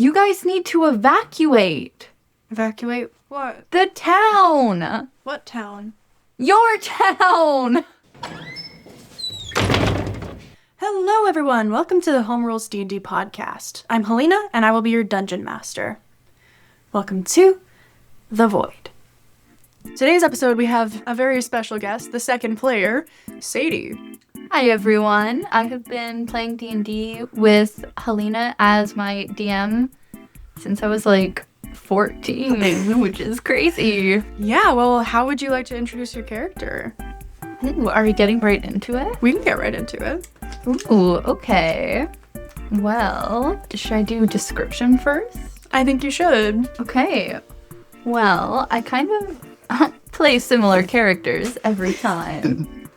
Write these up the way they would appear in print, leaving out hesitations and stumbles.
You guys need to evacuate. Evacuate what? The town. What town? Your town. Hello, everyone. Welcome to the Home Rules D&D podcast. I'm Helena, and I will be your dungeon master. Welcome to The Void. Today's episode, we have a very special guest, the second player, Sadie. Hi, everyone. I have been playing D&D with Helena as my DM since I was 14, which is crazy. Yeah, well, how would you like to introduce your character? Ooh, are we getting right into it? We can get right into it. Ooh, okay. Well, should I do description first? I think you should. Okay. Well, I kind of play similar characters every time.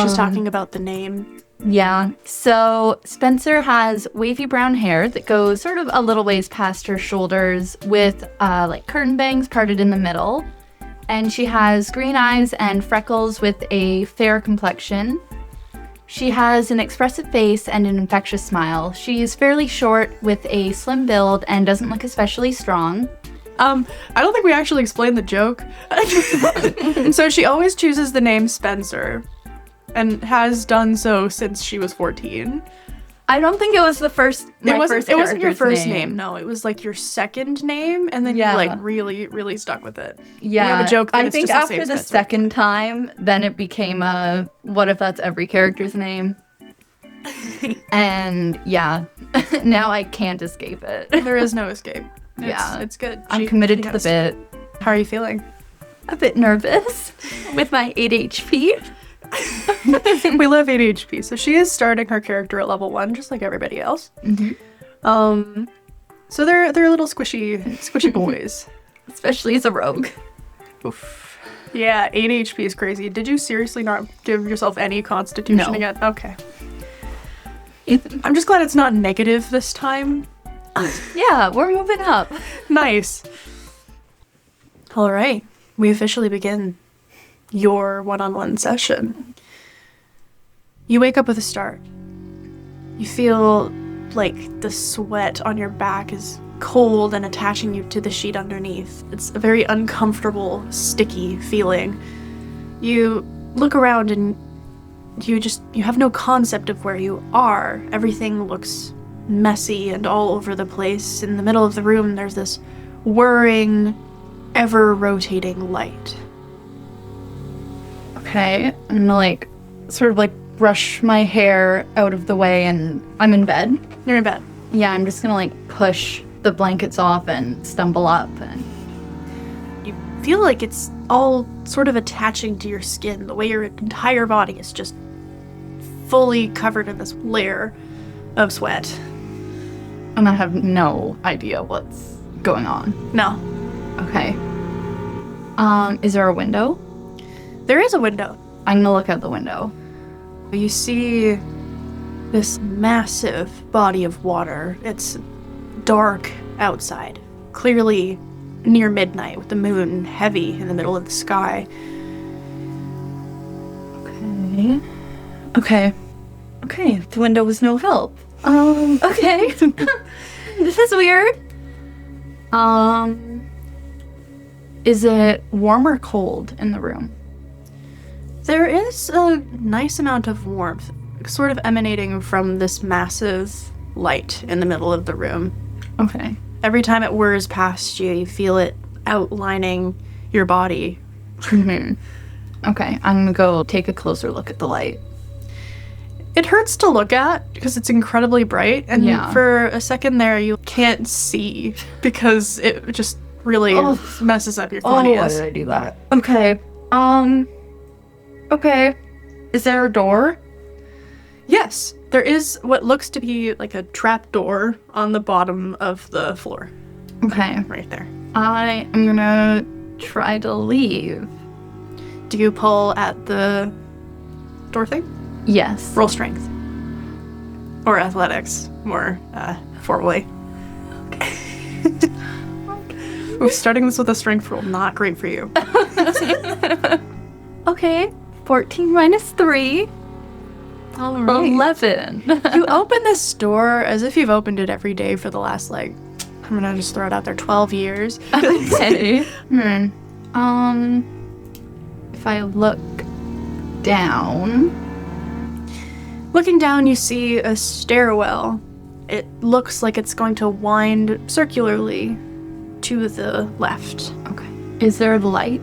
She's talking about the name. Yeah. So Spencer has wavy brown hair that goes sort of a little ways past her shoulders with curtain bangs parted in the middle. And she has green eyes and freckles with a fair complexion. She has an expressive face and an infectious smile. She is fairly short with a slim build and doesn't look especially strong. I don't think we actually explained the joke. So she always chooses the name Spencer and has done so since she was 14. I don't think it was the first. It wasn't your first name. No, it was your second name, and then you really, really stuck with it. Yeah, we have a joke. I think after the second time, then it became what if that's every character's name? And yeah, now I can't escape it. There is no escape. It's good. I'm committed to the bit. How are you feeling? A bit nervous with my 8 HP. We love 8 HP, so she is starting her character at level 1, just like everybody else. Mm-hmm. So they're little squishy boys, especially as a rogue. Oof. Yeah, 8 HP is crazy. Did you seriously not give yourself any constitution again? Okay. I'm just glad it's not negative this time. Yeah, we're moving up. Nice. All right, we officially begin your one-on-one session. You wake up with a start. You feel like the sweat on your back is cold and attaching you to the sheet underneath. It's a very uncomfortable, sticky feeling. You look around and you have no concept of where you are. Everything looks messy and all over the place. In the middle of the room, there's this whirring, ever-rotating light. Okay, I'm gonna brush my hair out of the way, and I'm in bed. You're in bed. Yeah, I'm just gonna push the blankets off and stumble up, and you feel like it's all sort of attaching to your skin, the way your entire body is just fully covered in this layer of sweat. And I have no idea what's going on. No. Okay. Is there a window? There is a window. I'm gonna look out the window. You see this massive body of water. It's dark outside, clearly near midnight with the moon heavy in the middle of the sky. Okay, the window was no help. Okay. This is weird. Is it warm or cold in the room? There is a nice amount of warmth, sort of emanating from this massive light in the middle of the room. Okay. Every time it whirs past you, you feel it outlining your body. Mm-hmm. Okay, I'm gonna go take a closer look at the light. It hurts to look at because it's incredibly bright, and for a second there, you can't see because it just really messes up your corneas. Why did I do that? Okay. Okay. Is there a door? Yes, there is what looks to be like a trap door on the bottom of the floor. Okay. Right there. I am gonna try to leave. Do you pull at the door thing? Yes. Roll strength. Or athletics, more formally. Okay. We're starting this with a strength roll, not great for you. Okay. 14 minus 3. All right. 11. You open this door as if you've opened it every day for the last, I'm gonna just throw it out there. 12 years. Okay. If I look down. Looking down, you see a stairwell. It looks like it's going to wind circularly to the left. Okay. Is there a light?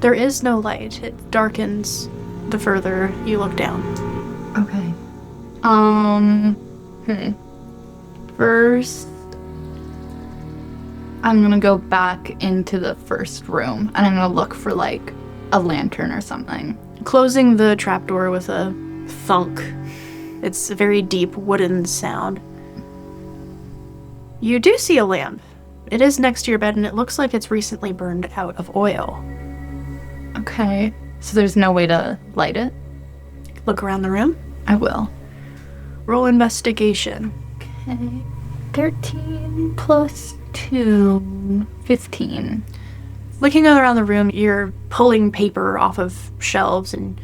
There is no light. It darkens the further you look down. Okay. First, I'm gonna go back into the first room and I'm gonna look for like a lantern or something. Closing the trapdoor with a thunk. It's a very deep wooden sound. You do see a lamp. It is next to your bed and it looks like it's recently burned out of oil. Okay. So there's no way to light it? Look around the room. I will. Roll investigation. Okay. 13 plus 2, 15. Looking around the room, you're pulling paper off of shelves and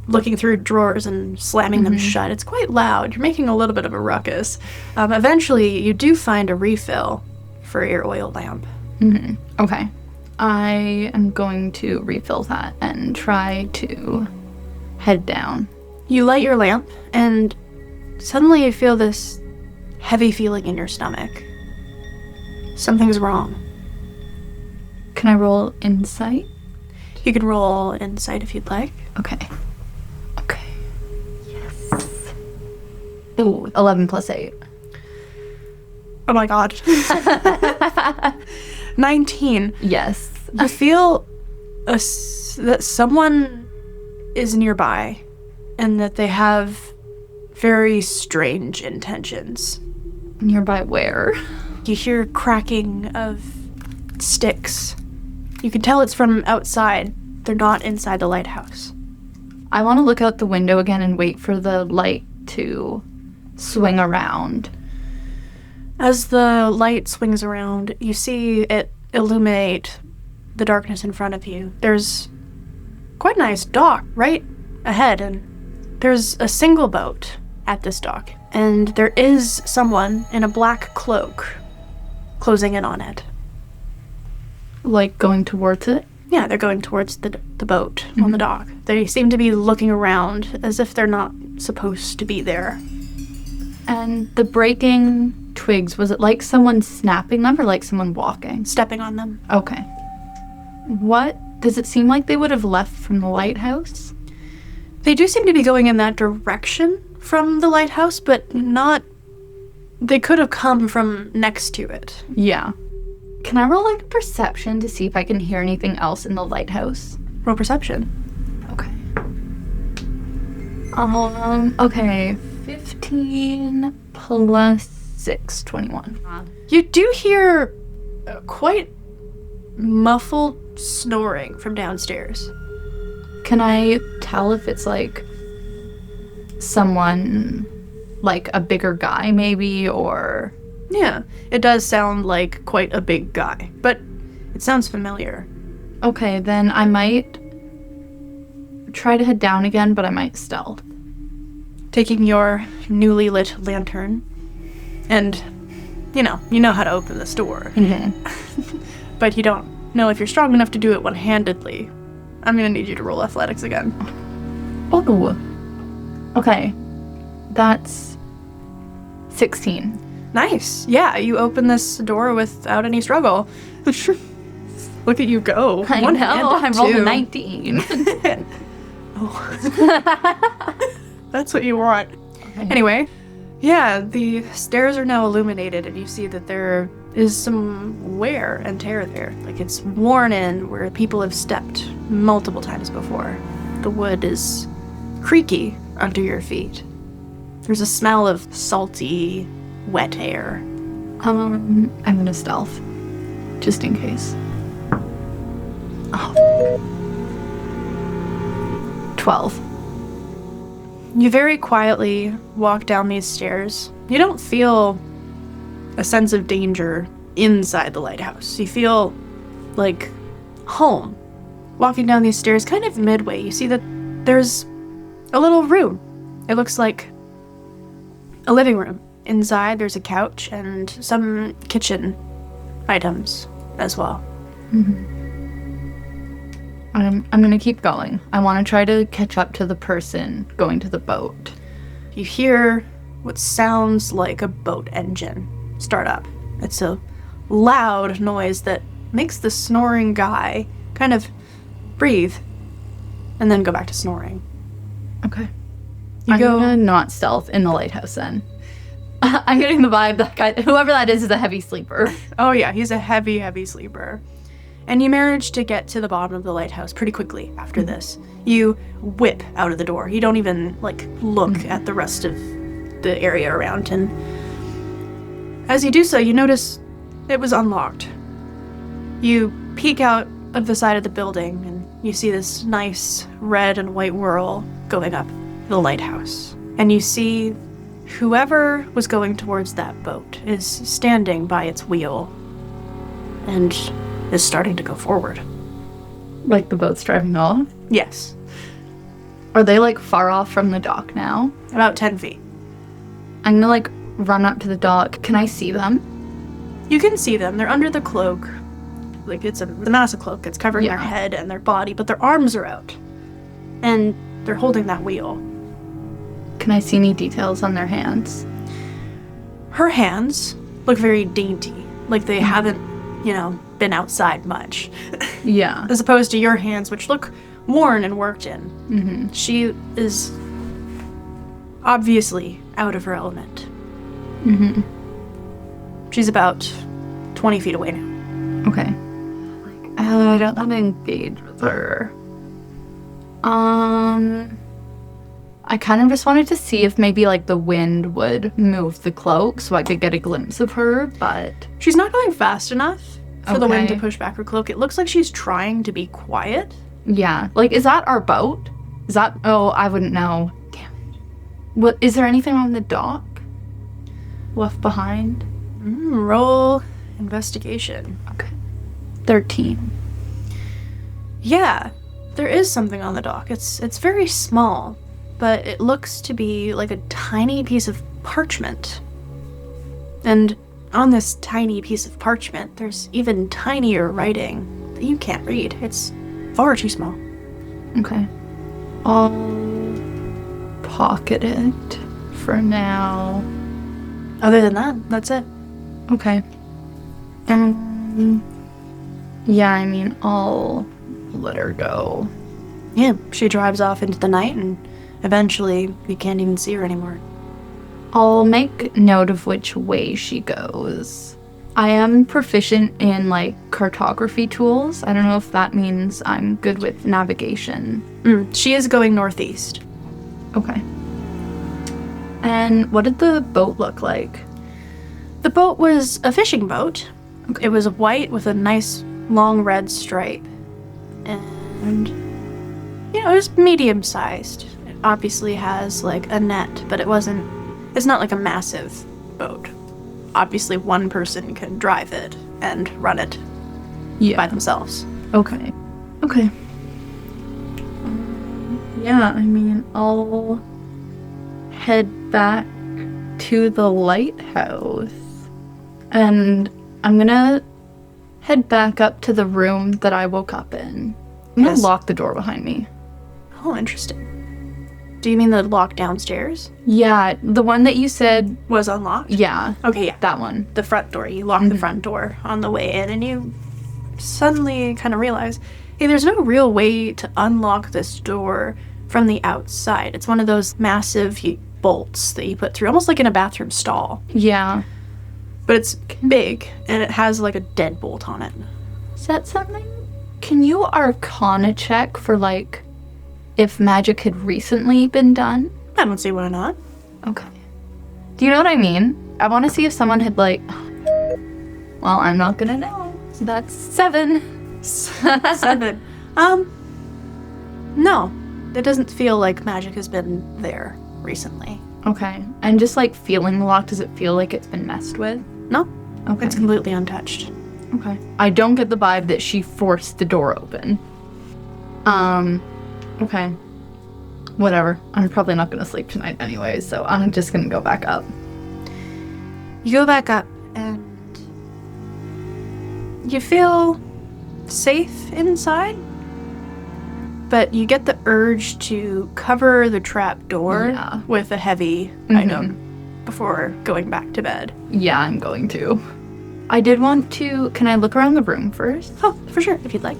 looking through drawers and slamming them shut. It's quite loud. You're making a little bit of a ruckus. Eventually, you do find a refill for your oil lamp. Okay. I am going to refill that and try to head down. You light your lamp, and suddenly you feel this heavy feeling in your stomach. Something's wrong. Can I roll insight? You can roll insight if you'd like. Okay. Okay. Yes. Ooh, 11 plus 8. Oh my god. 19. Yes. You feel that someone is nearby and that they have very strange intentions. Nearby where? You hear cracking of sticks. You can tell it's from outside. They're not inside the lighthouse. I want to look out the window again and wait for the light to swing around. As the light swings around, you see it illuminate the darkness in front of you. There's quite a nice dock right ahead, and there's a single boat at this dock. And there is someone in a black cloak closing in on it. Like going towards it? Yeah, they're going towards the boat on the dock. They seem to be looking around as if they're not supposed to be there. And the breaking twigs, was it like someone snapping them or like someone walking? Stepping on them. Okay. What? Does it seem like they would have left from the lighthouse? They do seem to be going in that direction from the lighthouse, but not... They could have come from next to it. Yeah. Can I roll like a perception to see if I can hear anything else in the lighthouse? Roll perception. Okay. Okay. 15 plus 6, 21. You do hear quite muffled snoring from downstairs. Can I tell if it's like someone, like a bigger guy maybe, or... Yeah, it does sound like quite a big guy, but it sounds familiar. Okay, then I might try to head down again, but I might stealth. Taking your newly lit lantern, and you know how to open this door. But you don't know if you're strong enough to do it one-handedly. I'm gonna need you to roll athletics again. Oh. Okay. That's 16. Nice. Yeah, you open this door without any struggle. Look at you go. I One know. hand up, I rolled a too. 19. That's what you want. Okay. Anyway, yeah, the stairs are now illuminated, and you see that there is some wear and tear there. Like it's worn in where people have stepped multiple times before. The wood is creaky under your feet. There's a smell of salty, wet air. I'm gonna stealth. Just in case. Oh. 12. You very quietly walk down these stairs. You don't feel a sense of danger inside the lighthouse. You feel like home. Walking down these stairs, kind of midway, you see that there's a little room. It looks like a living room. Inside, there's a couch and some kitchen items as well. I'm gonna keep going. I want to try to catch up to the person going to the boat. You hear what sounds like a boat engine start up. It's a loud noise that makes the snoring guy kind of breathe and then go back to snoring. Okay. You I'm go- gonna not stealth in the lighthouse then. I'm getting the vibe that guy, whoever that is a heavy sleeper. Oh yeah, he's a heavy, heavy sleeper. And you manage to get to the bottom of the lighthouse pretty quickly after this. You whip out of the door. You don't even, look at the rest of the area around. And as you do so, you notice it was unlocked. You peek out of the side of the building, and you see this nice red and white whirl going up the lighthouse. And you see whoever was going towards that boat is standing by its wheel and is starting to go forward. Like the boat's driving off? Yes, Are they far off from the dock now? about 10 feet. I'm gonna run up to the dock. Can I see them? You can see them. They're under the cloak. It's the massive cloak. It's covering their Yeah. head and their body, but their arms are out. And they're holding that wheel. Can I see any details on their hands? Her hands look very dainty, like they haven't, been outside much. Yeah. As opposed to your hands, which look worn and worked in. Mm-hmm. She is obviously out of her element. Mm-hmm. She's about 20 feet away now. Okay. I don't want to engage with her. I kind of just wanted to see if maybe the wind would move the cloak so I could get a glimpse of her, but She's not going fast enough for the wind to Okay. push back her cloak. It looks like she's trying to be quiet. yeah. Is that our boat? Is that, oh, I wouldn't know. Damn it. What, is there anything on the dock? Left behind? Roll investigation. Okay. 13. Yeah, there is something on the dock. It's very small, but it looks to be like a tiny piece of parchment. And on this tiny piece of parchment, there's even tinier writing that you can't read. It's far too small. Okay. I'll pocket it for now. Other than that, that's it. Okay. Yeah, I mean, I'll let her go. Yeah, she drives off into the night, and eventually you can't even see her anymore. I'll make note of which way she goes. I am proficient in, cartography tools. I don't know if that means I'm good with navigation. She is going northeast. Okay. And what did the boat look like? The boat was a fishing boat. Okay. It was white with a nice long red stripe. And, it was medium sized. It obviously has a net, but it's not like a massive boat. Obviously, one person can drive it and run it by themselves. Okay. Okay. Yeah, I mean, I'll head back to the lighthouse. And I'm gonna head back up to the room that I woke up in. I'm gonna Yes. lock the door behind me. Oh, interesting. Do you mean the lock downstairs Yeah, the one that you said, was unlocked? yeah, Okay, yeah. that one. The front door. You lock the front door on the way in, and you suddenly kind of realize, hey, there's no real way to unlock this door from the outside. It's one of those massive bolts that you put through, almost like in a bathroom stall. Yeah. But it's big, and it has a deadbolt on it. Is that something? Can you arcana check for, if magic had recently been done? I don't see why not. Okay. Do you know what I mean? I want to see if someone had well, I'm not gonna know. So that's 7. 7. No. It doesn't feel like magic has been there recently. Okay. And just feeling the lock, does it feel like it's been messed with? No. Okay. It's completely untouched. Okay. I don't get the vibe that she forced the door open. Okay. Whatever. I'm probably not gonna sleep tonight anyway, so I'm just gonna go back up. You go back up and you feel safe inside, but you get the urge to cover the trap door with a heavy item before going back to bed. Yeah, I'm going to. I did want to... Can I look around the room first? Oh, for sure, if you'd like.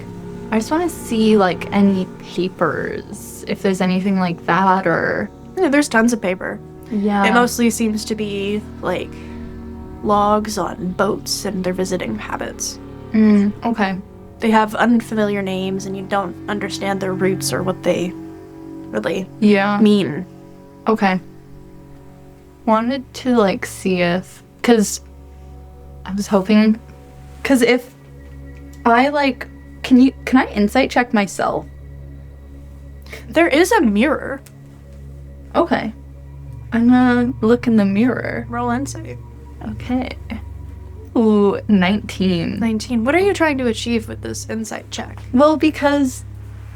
I just want to see, like, any papers, if there's anything like that, or... Yeah, there's tons of paper. Yeah. It mostly seems to be, like, logs on boats and their visiting habits. Okay. They have unfamiliar names, and you don't understand their roots or what they really mean. Okay. Wanted to, like, see if... Because I was hoping... Because if I, like... Can I insight check myself? There is a mirror. Okay. I'm gonna look in the mirror. Roll insight. Okay. Ooh, 19. 19. What are you trying to achieve with this insight check? Well, because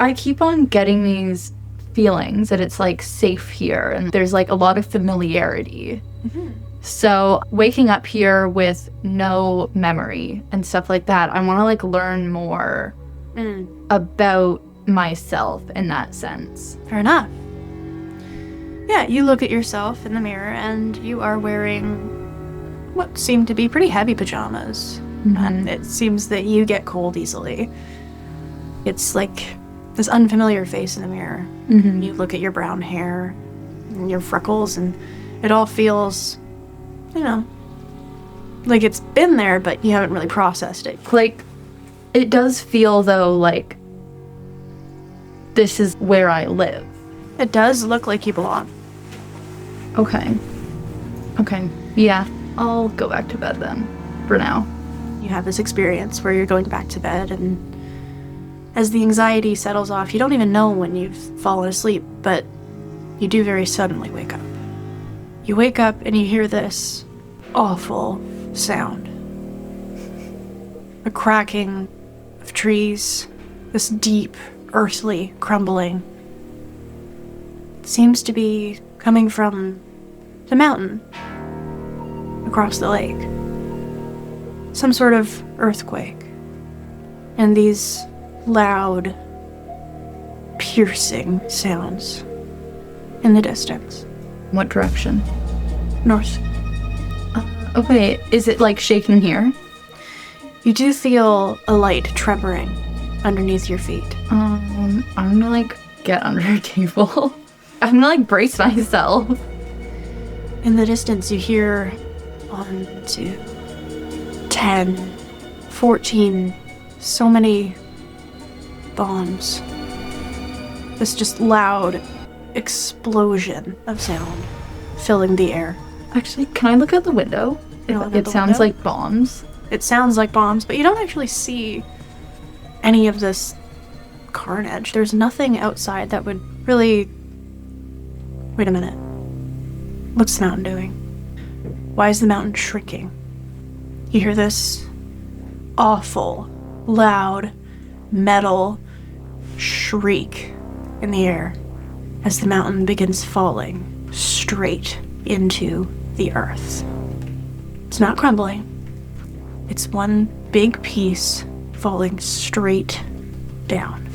I keep on getting these feelings that it's, like, safe here, and there's, like, a lot of familiarity. So waking up here with no memory and stuff like that, I want to, like, learn more about myself in that sense. Fair enough. Yeah, you look at yourself in the mirror and you are wearing what seem to be pretty heavy pajamas. And it seems that you get cold easily. It's like this unfamiliar face in the mirror. You look at your brown hair and your freckles, and it all feels, you know, like it's been there, but you haven't really processed it. Like, it does feel, though, like this is where I live. It does look like you belong. Okay. Okay. Yeah. I'll go back to bed then, for now. You have this experience where you're going back to bed, and as the anxiety settles off, you don't even know when you've fallen asleep, but you do very suddenly wake up. You wake up and you hear this awful sound. A cracking of trees, this deep, earthly crumbling. It seems to be coming from the mountain across the lake. Some sort of earthquake. And these loud, piercing sounds in the distance. What direction? North. Okay, is it, like, shaking here? You do feel a light tremoring underneath your feet. I'm gonna, like, get under a table. I'm gonna, like, brace myself. In the distance, you hear 1, 2, 10, 14, so many bombs. This just loud explosion of sound filling the air. Actually, can I look out the window? It sounds like bombs. It sounds like bombs, but you don't actually see any of this carnage. There's nothing outside that would really... Wait a minute. What's the mountain doing? Why is the mountain shrinking? You hear this awful, loud, metal shriek in the air as the mountain begins falling straight into the earth. It's not crumbling. It's one big piece falling straight down.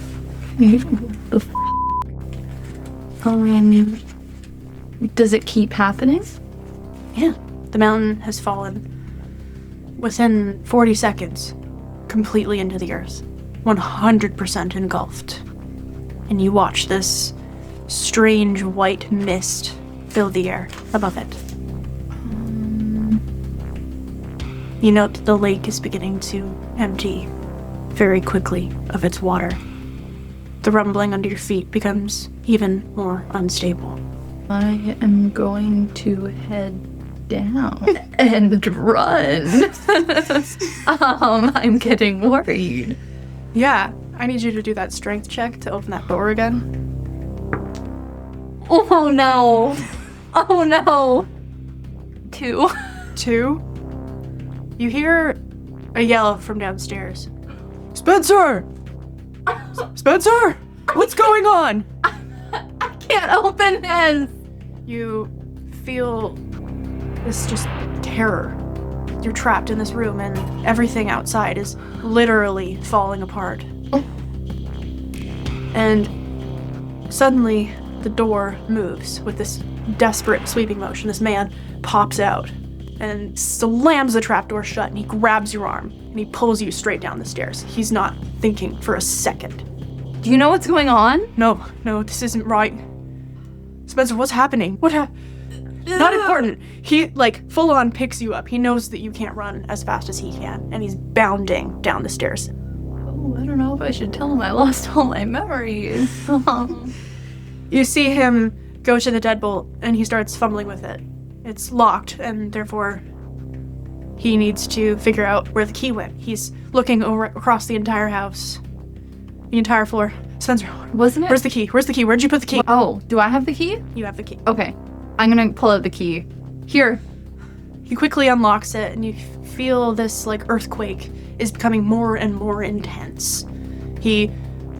Does it keep happening? Yeah. The mountain has fallen within 40 seconds completely into the earth. 100% engulfed. And you watch this strange white mist fill the air above it. You note that the lake is beginning to empty very quickly of its water. The rumbling under your feet becomes even more unstable. I am going to head down and run. I'm getting worried. Yeah, I need you to do that strength check to open that door again. Oh no. Oh no. 2. 2. You hear a yell from downstairs. Spencer! Spencer! What's going on? I can't open this. You feel this just terror You're trapped in this room and everything outside is literally falling apart. And suddenly the door moves with this desperate sweeping motion. This man pops out and slams the trapdoor shut, and he grabs your arm and he pulls you straight down the stairs. He's not thinking for a second. Do you know what's going on? No, this isn't right. Spencer, what's happening? Not important. He, full on picks you up. He knows that you can't run as fast as he can, and he's bounding down the stairs. Oh, I don't know if I should tell him I lost all my memories. You see him go to the deadbolt, and he starts fumbling with it. It's locked, and therefore he needs to figure out where the key went. He's looking across the entire house, the entire floor. Spencer, wasn't it? Where's the key? Where'd you put the key? Oh, do I have the key? You have the key. Okay, I'm gonna pull out the key. Here. He quickly unlocks it, and you feel this, earthquake is becoming more and more intense. He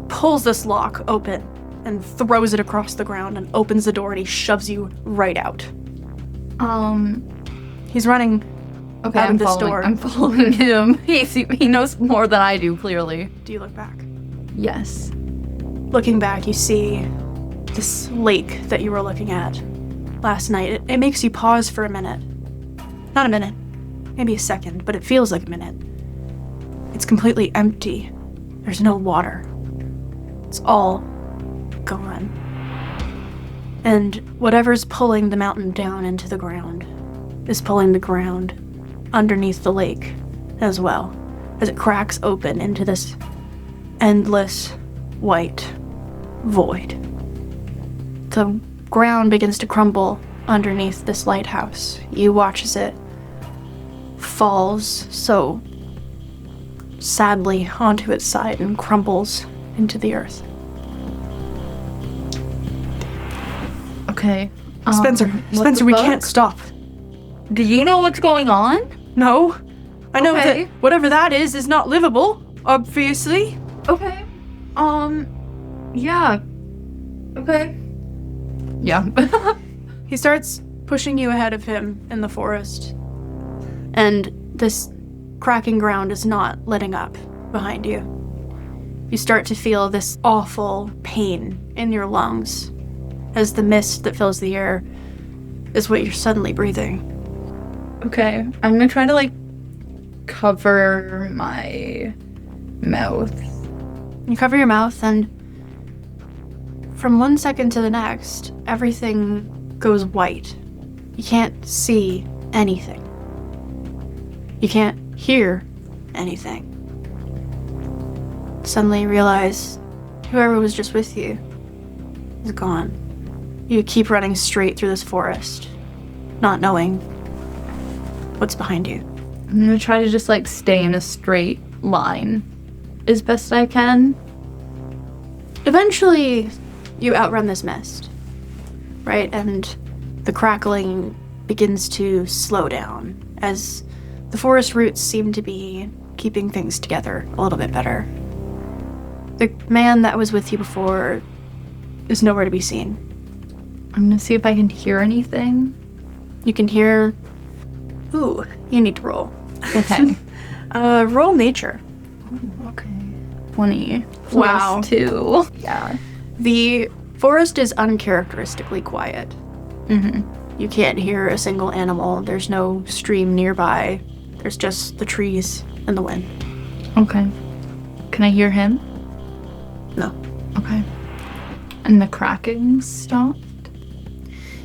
pulls this lock open and throws it across the ground and opens the door, and he shoves you right out. He's running okay, out of this door. I'm following him. He knows more than I do, clearly. Do you look back? Yes. Looking back, you see this lake that you were looking at last night. It makes you pause for a minute. Not a minute, maybe a second, but it feels like a minute. It's completely empty. There's no water. It's all gone. And whatever's pulling the mountain down into the ground is pulling the ground underneath the lake as well, as it cracks open into this endless white void. The ground begins to crumble underneath this lighthouse. You watch as it falls so sadly onto its side and crumbles into the earth. Okay. Spencer, we can't stop. Do you know what's going on? No. I know Okay. that whatever that is not livable, obviously. Okay. Yeah. Okay. Yeah. He starts pushing you ahead of him in the forest, and this cracking ground is not letting up behind you. You start to feel this awful pain in your lungs as the mist that fills the air is what you're suddenly breathing. Okay. I'm gonna try to, cover my mouth. You cover your mouth, and from 1 second to the next, everything goes white. You can't see anything. You can't hear anything. Suddenly you realize whoever was just with you is gone. You keep running straight through this forest, not knowing what's behind you. I'm gonna try to just, stay in a straight line as best I can. Eventually, you outrun this mist, right? And the crackling begins to slow down as the forest roots seem to be keeping things together a little bit better. The man that was with you before is nowhere to be seen. I'm gonna see if I can hear anything. You can hear... Ooh, you need to roll. Okay. Roll nature. Okay. 20. Wow. Plus 2. Yeah. The forest is uncharacteristically quiet. Mm-hmm. You can't hear a single animal. There's no stream nearby. There's just the trees and the wind. Okay. Can I hear him? No. Okay. And the cracking stopped?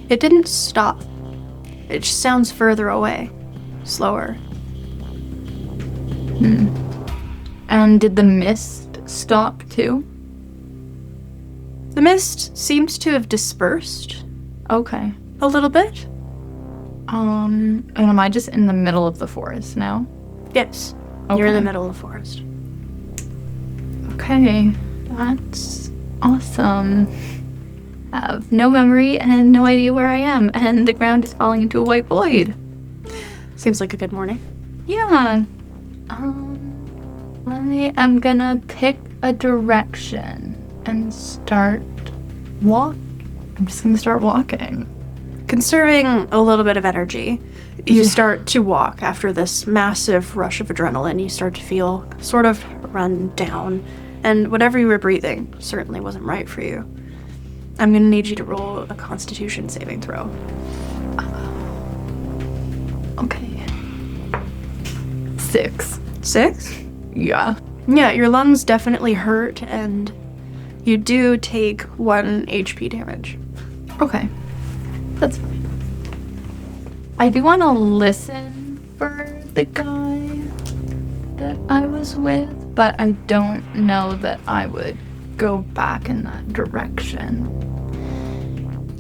It didn't stop. It just sounds further away. Slower. And did the mist stop too? The mist seems to have dispersed Okay. a little bit. And am I just in the middle of the forest now? Yes. You're in the Okay. middle of the forest. Okay. That's awesome. I have no memory and no idea where I am, and the ground is falling into a white void. Seems like a good morning. Yeah. I am gonna pick a direction and start walk. I'm just gonna start walking. Conserving a little bit of energy, You start to walk after this massive rush of adrenaline. You start to feel sort of run down, and whatever you were breathing certainly wasn't right for you. I'm going to need you to roll a Constitution saving throw. Okay. 6. 6? Yeah. Yeah, your lungs definitely hurt, and you do take 1 HP damage. Okay. That's fine. I do want to listen for the guy that I was with, but I don't know that I would go back in that direction.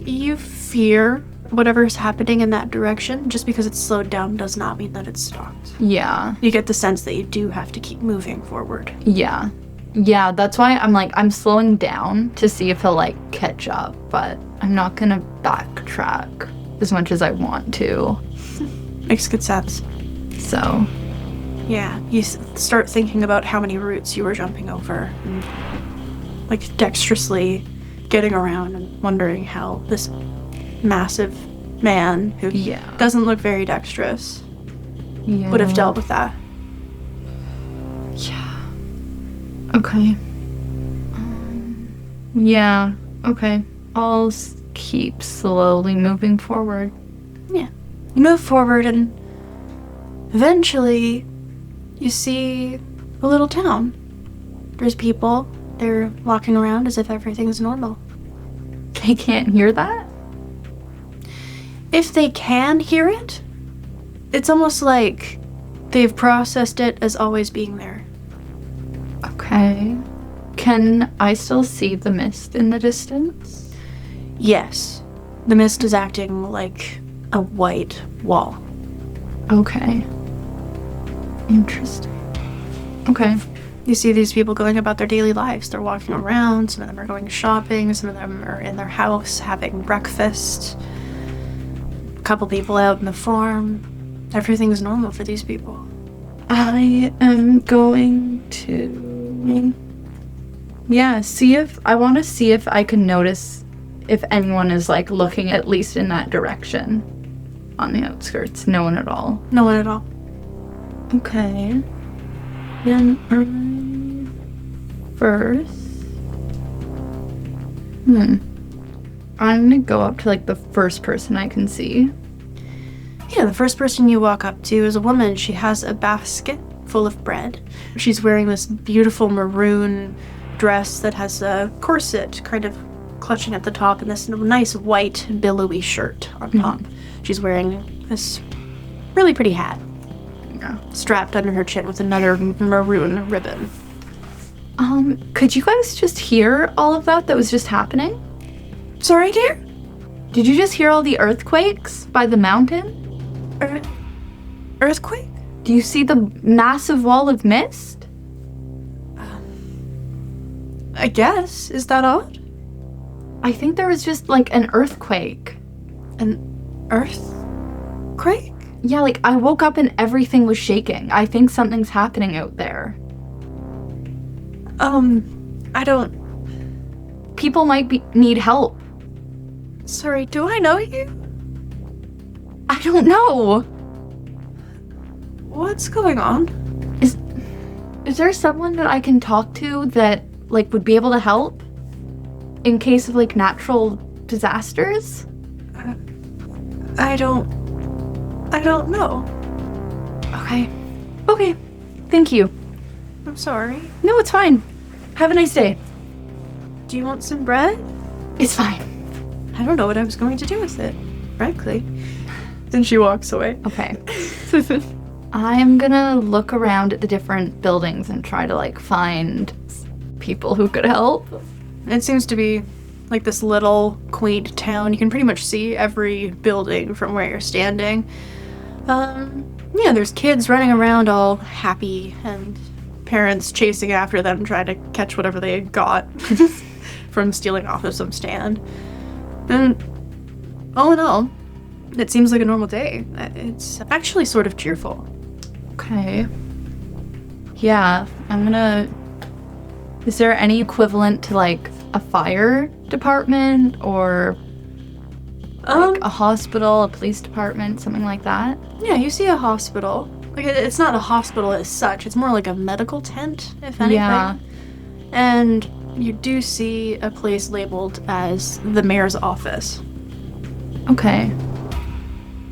You fear whatever's happening in that direction. Just because it's slowed down does not mean that it's stopped. Yeah. You get the sense that you do have to keep moving forward. Yeah. Yeah, that's why I'm slowing down to see if he'll, like, catch up, but I'm not gonna backtrack as much as I want to. Makes good sense. So. Yeah, you start thinking about how many routes you were jumping over, and, like, dexterously getting around and wondering how this massive man who doesn't look very dexterous would have dealt with that. Yeah. Okay. Yeah. Okay. I'll keep slowly moving forward. Yeah. You move forward, and eventually you see a little town. There's people. They're walking around as if everything's normal. They can't hear that? If they can hear it, it's almost like they've processed it as always being there. Okay. Can I still see the mist in the distance? Yes. The mist is acting like a white wall. Okay. Interesting. Okay. You see these people going about their daily lives. They're walking around. Some of them are going shopping. Some of them are in their house having breakfast. A couple people out in the farm. Everything's normal for these people. I am going to... Yeah, I want to see if I can notice if anyone is, like, looking at least in that direction on the outskirts. No one at all. No one at all. Okay. Then first... I'm gonna go up to, like, the first person I can see. Yeah, the first person you walk up to is a woman. She has a basket full of bread. She's wearing this beautiful maroon dress that has a corset kind of clutching at the top and this nice white billowy shirt on top. She's wearing this really pretty hat. Yeah. Strapped under her chin with another maroon ribbon. Could you guys just hear all of that was just happening? Sorry, dear? Did you just hear all the earthquakes by the mountain? Earthquake? Do you see the massive wall of mist? I guess. Is that odd? I think there was just, like, an earthquake. An earthquake? Yeah, like, I woke up and everything was shaking. I think something's happening out there. I don't... People might need help. Sorry, do I know you? I don't know. What's going on? Is there someone that I can talk to that, like, would be able to help? In case of, like, natural disasters? I don't know. Okay. Thank you. I'm sorry. No, it's fine. Have a nice day. Do you want some bread? It's fine. I don't know what I was going to do with it, frankly. Then she walks away. Okay. I'm gonna look around at the different buildings and try to, like, find people who could help. It seems to be like this little quaint town. You can pretty much see every building from where you're standing. Yeah, there's kids running around all happy and parents chasing after them trying to catch whatever they got from stealing off of some stand. And all in all, it seems like a normal day. It's actually sort of cheerful. Okay. Yeah, is there any equivalent to, like, a fire department or Like a hospital, a police department, something like that? Yeah, you see a hospital. Like, it's not a hospital as such. It's more like a medical tent, if anything. Yeah. And you do see a place labeled as the mayor's office. Okay.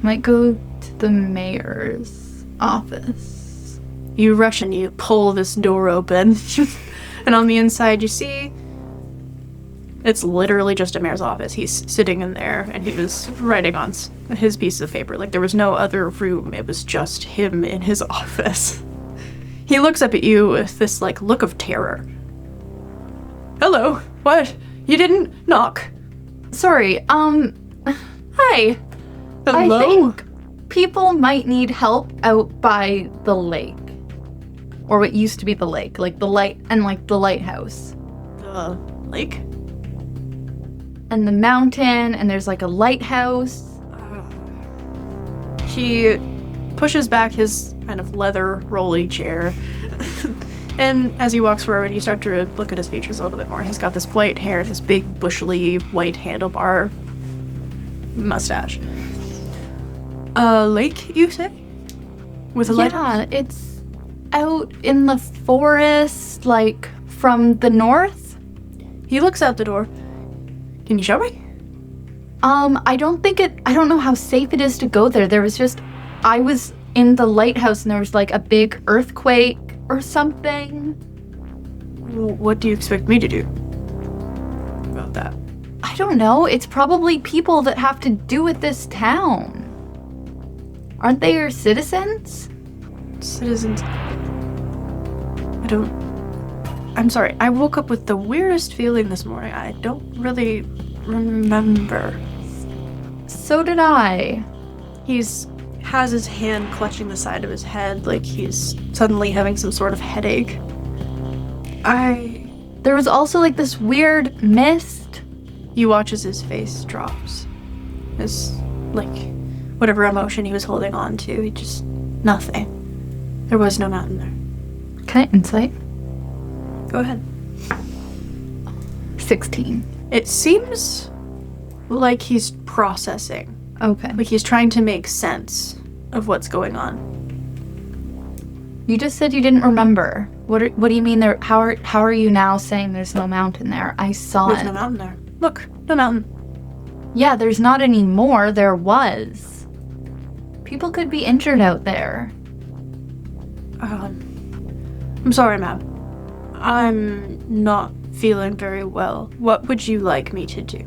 Might go to the mayor's office. You rush and you pull this door open. And on the inside you see it's literally just a mayor's office. He's sitting in there and he was writing on his piece of paper. Like, there was no other room. It was just him in his office. He looks up at you with this, like, look of terror. Hello? What? You didn't knock? Sorry, hi. Hello? I think people might need help out by the lake. Or what used to be the lake. Like the lighthouse. The lake? And the mountain, and there's like a lighthouse. He pushes back his kind of leather rolly chair. And as he walks forward, you start to look at his features a little bit more. He's got this white hair, this big, bushly, white handlebar mustache. A lake, you say? With a lighthouse? Yeah, it's out in the forest, like from the north. He looks out the door. Can you show me? I don't know how safe it is to go there. I was in the lighthouse and there was like a big earthquake or something. What do you expect me to do about that? I don't know. It's probably people that have to do with this town. Aren't they your citizens? Citizens. I'm sorry. I woke up with the weirdest feeling this morning. I don't really remember. So did I. Has his hand clutching the side of his head like he's suddenly having some sort of headache. There was also like this weird mist. You watch as his face drops. His, like, whatever emotion he was holding on to, he just, nothing. There was no mountain there. Can I insight? Go ahead. 16. It seems like he's processing. Okay. Like he's trying to make sense of what's going on. You just said you didn't remember. What do you mean there? How are you now saying there's no mountain there? I saw There's it. no mountain there. Look, no mountain. Yeah, there's not anymore. There was. People could be injured out there. I'm sorry, ma'am. I'm not feeling very well. What would you like me to do?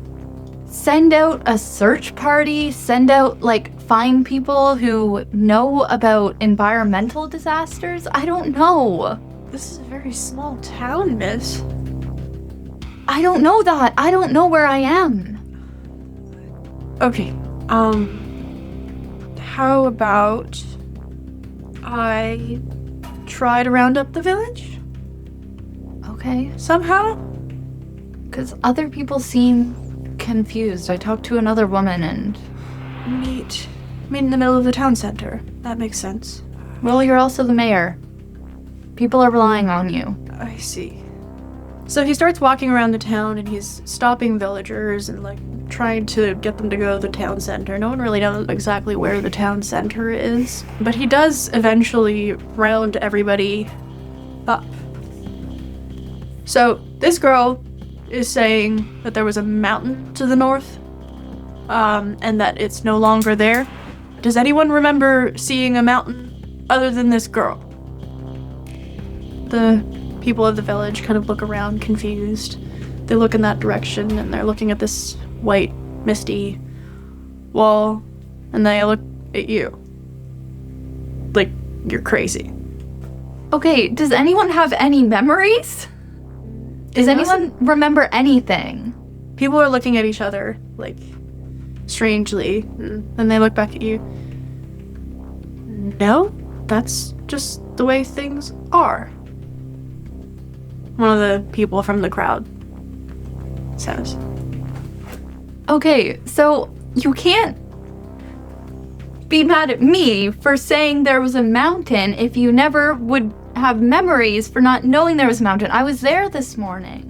Send out a search party. Find people who know about environmental disasters. I don't know. This is a very small town, miss. I don't know that. I don't know where I am. Okay, how about I try to round up the village? Okay. Somehow? Because other people seem confused. I talked to another woman and... Meet in the middle of the town center. That makes sense. Well, you're also the mayor. People are relying on you. I see. So he starts walking around the town and he's stopping villagers and, like, trying to get them to go to the town center. No one really knows exactly where the town center is, but he does eventually round everybody up. So this girl is saying that there was a mountain to the north, and that it's no longer there. Does anyone remember seeing a mountain other than this girl? The people of the village kind of look around confused. They look in that direction and they're looking at this white, misty wall, and they look at you. Like you're crazy. Okay, does anyone have any memories? Does anyone remember anything? People are looking at each other, like, strangely, and then they look back at you. No, that's just the way things are. One of the people from the crowd says. Okay, so you can't be mad at me for saying there was a mountain if you never would have memories for not knowing there was a mountain. I was there this morning.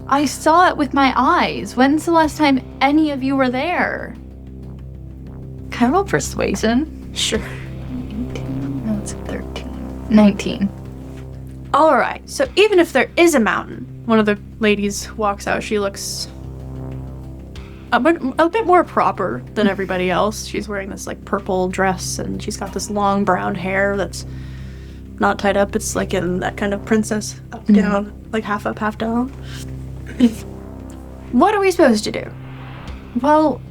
I saw it with my eyes. When's the last time any of you were there? Can I roll persuasion? Sure. 18, no, it's 13. 19. All right, so even if there is a mountain, one of the ladies walks out. She looks a bit more proper than everybody else. She's wearing this like purple dress, and she's got this long brown hair that's not tied up. It's like in that kind of princess up down, like half up, half down. What are we supposed to do? Well,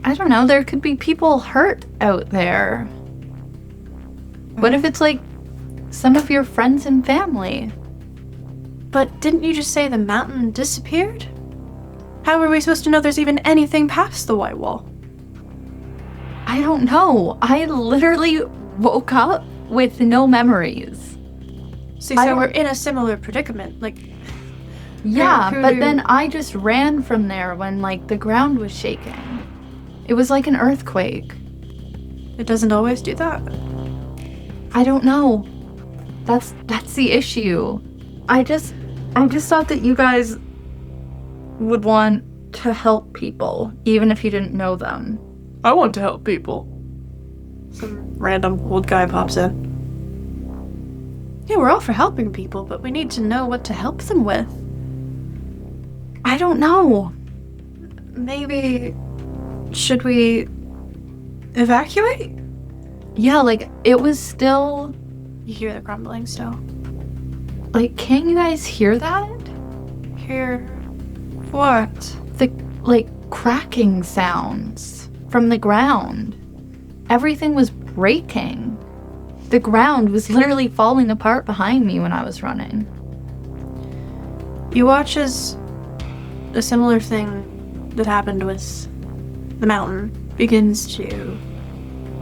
I don't know. There could be people hurt out there. What if it's like some of your friends and family? But didn't you just say the mountain disappeared? How are we supposed to know there's even anything past the white wall? I don't know. I literally woke up with no memories. See, so we're in a similar predicament. Like, yeah, but then I just ran from there when, like, the ground was shaking. It was like an earthquake. It doesn't always do that. I don't know. That's the issue. I just thought that you guys would want to help people, even if you didn't know them. I want to help people. Some random old guy pops in. Yeah, we're all for helping people, but we need to know what to help them with. I don't know. Maybe... should we... evacuate? Yeah, like, it was still... You hear the crumbling still. Like, can't you guys hear that? Hear... what? The, like, cracking sounds from the ground. Everything was breaking. The ground was literally falling apart behind me when I was running. You watch as a similar thing that happened with the mountain begins to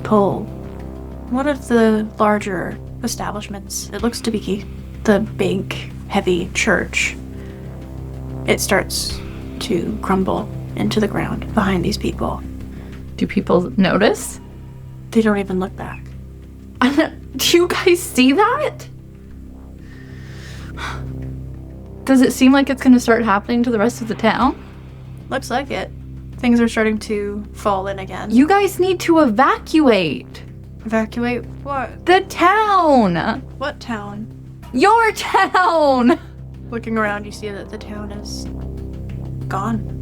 pull. One of the larger establishments, it looks to be the big, heavy church, it starts to crumble into the ground behind these people. Do people notice? They don't even look back. Do you guys see that? Does it seem like it's going to start happening to the rest of the town? Looks like it. Things are starting to fall in again. You guys need to evacuate. Evacuate what? The town. What town? Your town. Looking around, you see that the town is gone.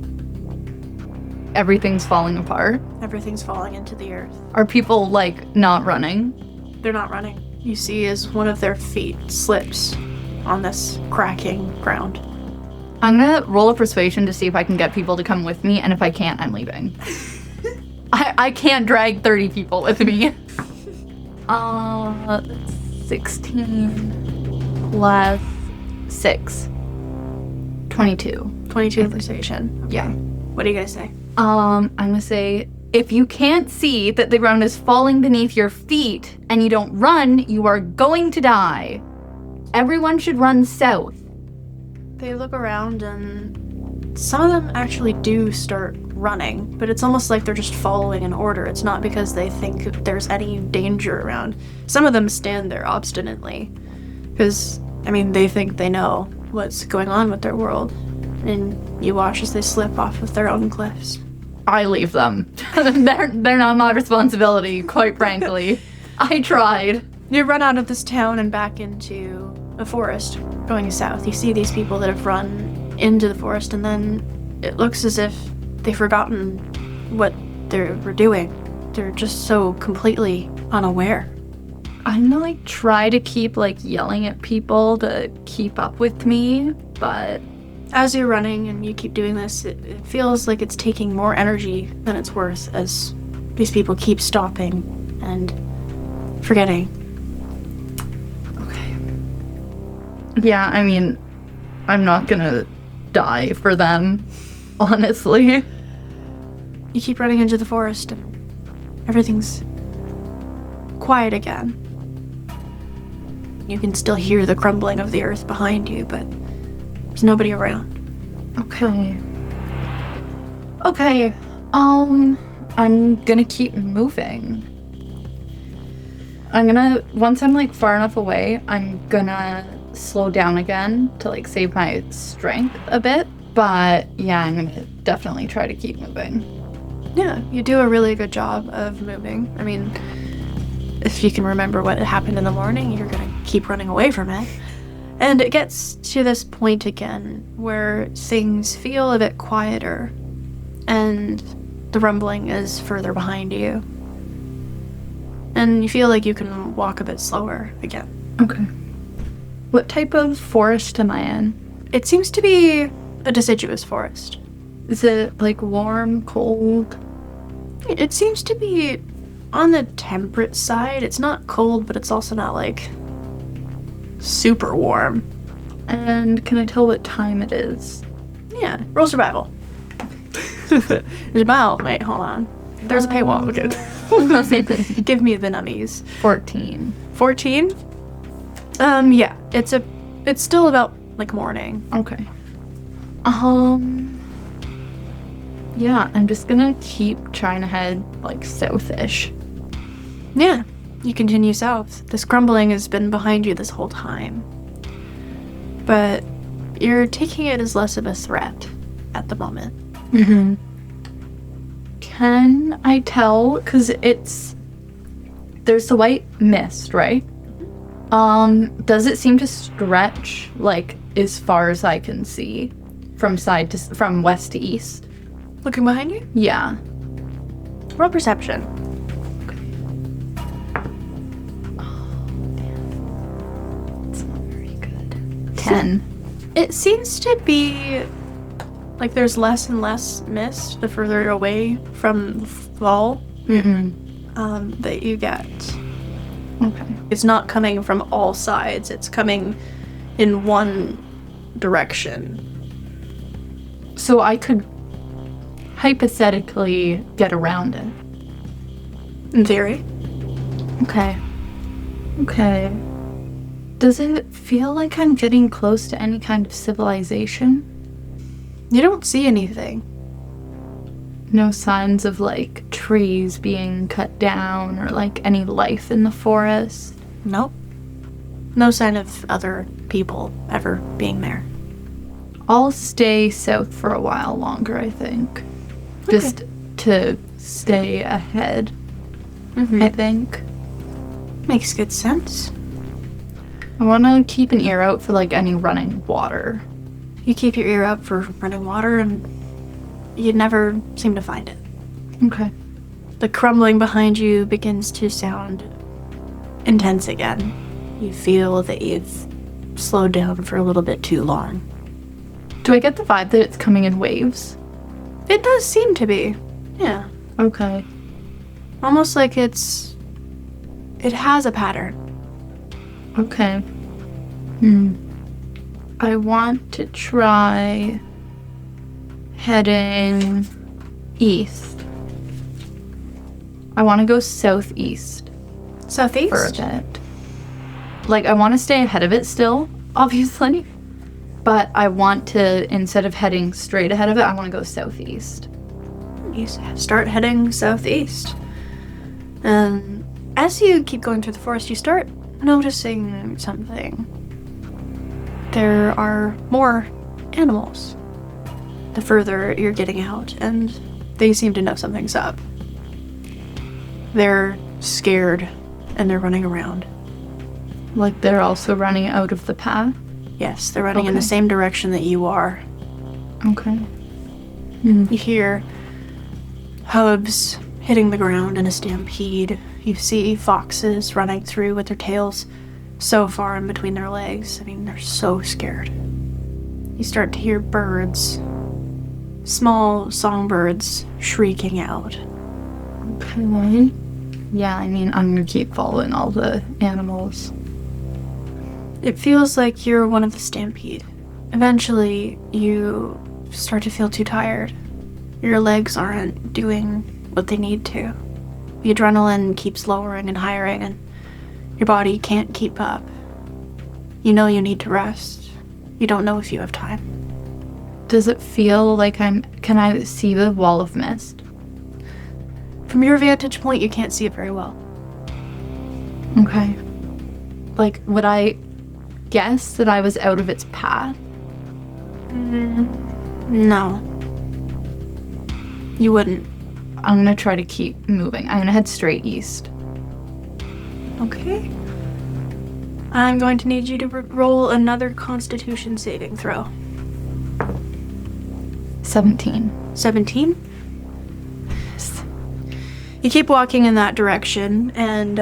Everything's falling apart. Everything's falling into the earth. Are people, like, not running? They're not running. You see as one of their feet slips on this cracking ground. I'm gonna roll a persuasion to see if I can get people to come with me, and if I can't, I'm leaving. I can't drag 30 people with me. 16 plus 6. 22. 22 persuasion. Okay. Yeah. What do you guys say? I'm gonna say, if you can't see that the ground is falling beneath your feet and you don't run, you are going to die. Everyone should run south. They look around and some of them actually do start running, but it's almost like they're just following an order. It's not because they think there's any danger around. Some of them stand there obstinately because, I mean, they think they know what's going on with their world. And you watch as they slip off of their own cliffs. I leave them. They're not my responsibility, quite frankly. I tried. You run out of this town and back into a forest going south. You see these people that have run into the forest, and then it looks as if they've forgotten what they were doing. They're just so completely unaware. I'm gonna, like, try to keep, like, yelling at people to keep up with me, but... As you're running and you keep doing this, it feels like it's taking more energy than it's worth as these people keep stopping and forgetting. Okay. Yeah, I mean, I'm not gonna die for them, honestly. You keep running into the forest and everything's quiet again. You can still hear the crumbling of the earth behind you, but there's nobody around. Okay. Okay. I'm gonna keep moving. Once I'm, like, far enough away, I'm gonna slow down again to, like, save my strength a bit, But yeah, I'm gonna definitely try to keep moving. Yeah, you do a really good job of moving. I mean, if you can remember what happened in the morning, you're gonna keep running away from it. And it gets to this point again where things feel a bit quieter and the rumbling is further behind you. And you feel like you can walk a bit slower again. Okay. What type of forest am I in? It seems to be a deciduous forest. Is it like warm, cold? It seems to be on the temperate side. It's not cold, but it's also not like super warm. And can I tell what time it is? Yeah, roll survival. Survival. Wait, hold on. There's a paywall. Okay. Give me the nummies. 14. 14? Yeah. It's still about like morning. Okay. Yeah, I'm just gonna keep trying to head like southish. Yeah. You continue south. This crumbling has been behind you this whole time. But you're taking it as less of a threat at the moment. Mm-hmm. Can I tell? Because there's the white mist, right? Does it seem to stretch like as far as I can see from west to east? Looking behind you? Yeah. Roll perception. It's not very good. 10. It seems to be like there's less and less mist the further away from the fall that you get. Okay. It's not coming from all sides. It's coming in one direction. So I could hypothetically get around it. In theory. Okay. Does it feel like I'm getting close to any kind of civilization? You don't see anything. No signs of like trees being cut down or like any life in the forest? Nope. No sign of other people ever being there. I'll stay south for a while longer, I think. Just to stay ahead, I think. Makes good sense. I want to keep an ear out for like any running water. You keep your ear out for running water and you never seem to find it. Okay. The crumbling behind you begins to sound intense again. You feel that you've slowed down for a little bit too long. Do I get the vibe that it's coming in waves? It does seem to be. Yeah. Okay. Almost like it has a pattern. Okay. I want to try heading east. I want to go southeast. Southeast? For a bit. Like, I want to stay ahead of it still, obviously. But I want to, instead of heading straight ahead of it, I want to go southeast. You start heading southeast. And as you keep going through the forest, you start noticing something. There are more animals the further you're getting out, and they seem to know something's up. They're scared, and they're running around. Like they're also running out of the path? Yes, they're running in the same direction that you are. Okay. You hear hooves hitting the ground in a stampede. You see foxes running through with their tails so far in between their legs. I mean, they're so scared. You start to hear birds, small songbirds shrieking out. Okay. Yeah, I mean, I'm gonna keep following all the animals. It feels like you're one of the stampede. Eventually, you start to feel too tired. Your legs aren't doing what they need to. The adrenaline keeps lowering and higher, and your body can't keep up. You know you need to rest. You don't know if you have time. Does it feel like can I see the wall of mist? From your vantage point, you can't see it very well. Okay. Like, would I guess that I was out of its path? No. You wouldn't. I'm gonna try to keep moving. I'm gonna head straight east. Okay. I'm going to need you to roll another Constitution saving throw. 17. 17? You keep walking in that direction, and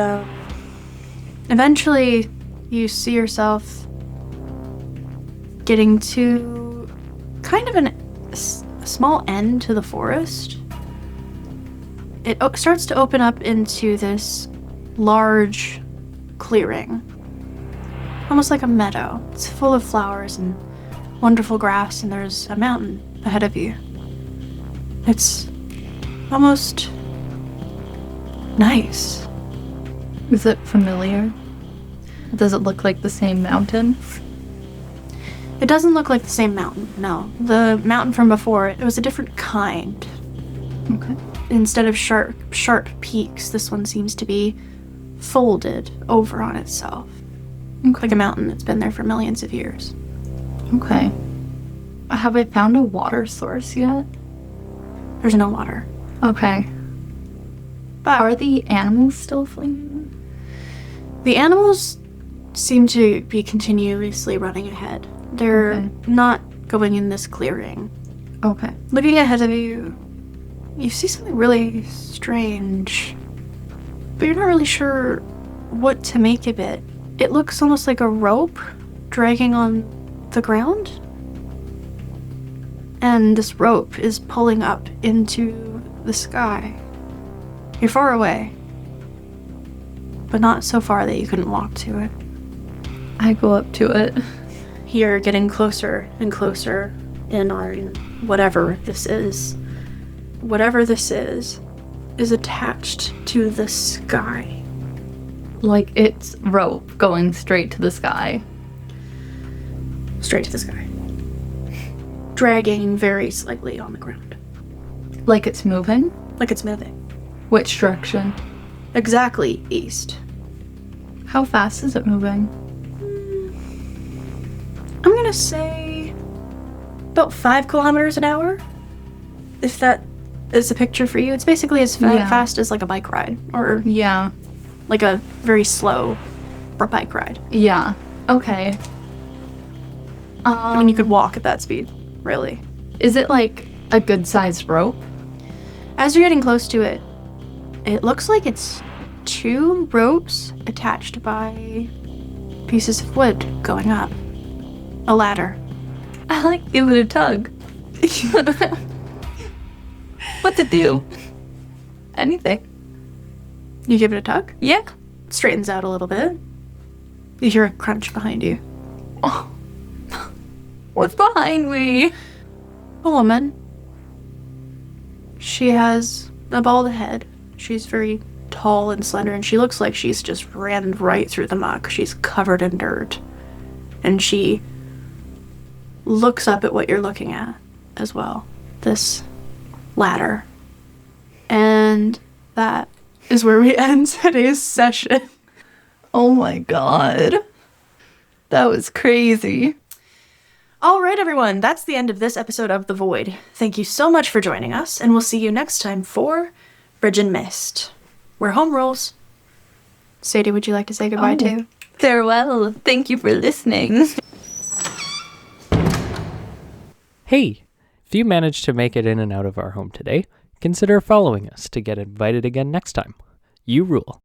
eventually you see yourself getting to kind of a small end to the forest. It starts to open up into this large clearing, almost like a meadow. It's full of flowers and wonderful grass, and there's a mountain ahead of you. It's almost nice. Is it familiar? Does it look like the same mountain? It doesn't look like the same mountain, no. The mountain from before, it was a different kind. Okay. Instead of sharp peaks, this one seems to be folded over on itself. Okay. Like a mountain that's been there for millions of years. Okay. Have I found a water source yet? There's no water. Okay. But Are the animals still fleeing? the animals seem to be continuously running ahead. They're Okay. not going in this clearing. Okay. Looking ahead of you, you see something really strange, but you're not really sure what to make of it. It looks almost like a rope dragging on the ground, and this rope is pulling up into the sky. You're far away, but not so far that you couldn't walk to it. I go up to it. You're getting closer and closer in on whatever this is. Whatever this is attached to the sky. Like it's rope going straight to the sky. Straight to the sky. Dragging very slightly on the ground. Like it's moving? Like it's moving. Which direction? Exactly east. How fast is it moving? I'm gonna say about 5 kilometers an hour. If that is a picture for you. It's basically as Yeah. fast as like a bike ride. Or Yeah. like a very slow bike ride. Yeah. Okay. I mean, you could walk at that speed, really. Is it like a good sized rope? As you're getting close to it, it looks like it's 2 ropes attached by pieces of wood going up. A ladder. I like give it a tug. What to do? Anything. You give it a tug. Yeah. It straightens out a little bit. You hear a crunch behind you. Oh. What's behind me? A woman. She has a bald head. She's very tall and slender, and she looks like she's just ran right through the muck. She's covered in dirt. And she looks up at what you're looking at as well. This ladder. And that is where we end today's session. Oh my god. That was crazy. All right, everyone. That's the end of this episode of The Void. Thank you so much for joining us, and we'll see you next time for Bridge and Mist, where home rules. Sadie, would you like to say goodbye too? Farewell. Thank you for listening. Hey, if you managed to make it in and out of our home today, consider following us to get invited again next time. You rule.